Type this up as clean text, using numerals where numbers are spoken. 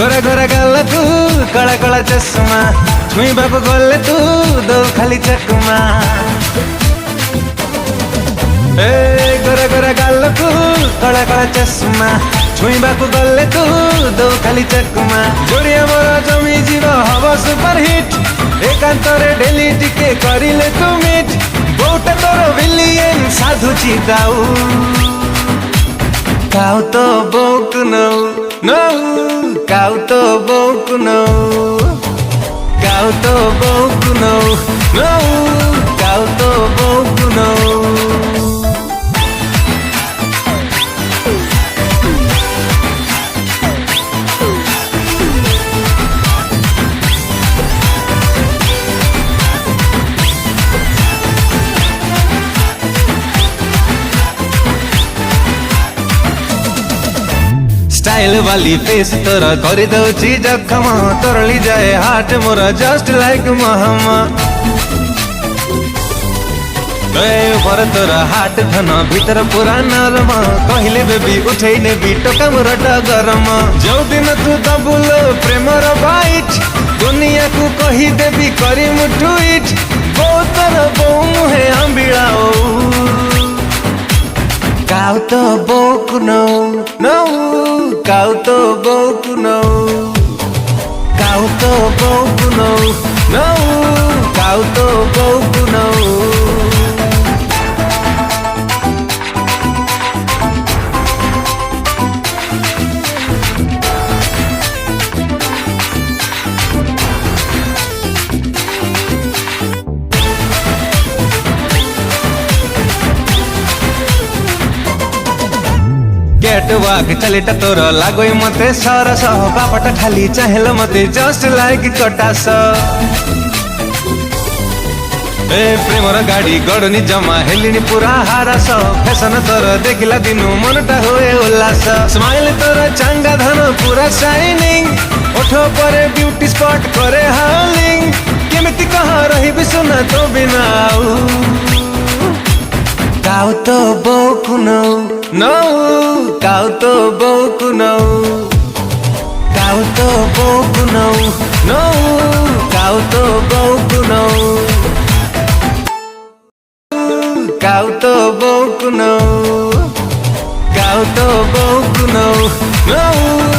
गोरा गोरा गाल तू कला कला चश्मा छुईबाकू गले तू दो खाली चकमा गोरा गोरा गाल तू कला कला चश्मा छुईबाकू गले तू दो खाली चकमा जोड़िया मोर जमी जीव हब सुपर हिट एकांतरे डेली टिके करिले तू मिट बोटा तोर विलियन साधुची गाऊ काउ तो बोक नो नो काउ तो बोक नो काउ तो बोक नो नो काउ तो बोक नो स्टाइल वाली फेस तोरा कर दौची जखम तरली जाए हार्ट मोरा जस्ट लाइक महमा पर तोरा हार्ट धन भीतर पूरा नरम कहले बेबी उठे नेबी टोका मोर गरम जो दिन तू दबुलो प्रेमर बाइट दुनिया को कही देबी करी मुठुइट बोतर बो मुहे आंबिलाओ काउ तो बोक नो नो काउ तो बोक नो काउ तो बोक नो नो काउ तो बोक नो कैट वाक चलेटा तोर लागोई मते सरस बापट खाली चाहेल मते जस्ट लाइक कटास प्रेमर गाड़ी गड़नी जमा हेलिनी पूरा हारस फैशन तोर देखिला दिनु मनटा होए उल्लास स्माइल तोर चांगा धन पूरा शाइनिंग ओठो परे ब्यूटी स्पॉट करे हाउलिंग केमिति कह रही भी सुना तो बिना काउ तो बोक नो नो काउ तो बोक नो काउ तो बोक नो नो काउ तो बोक नो काउ तो बोक नो काउ तो बोक नो नो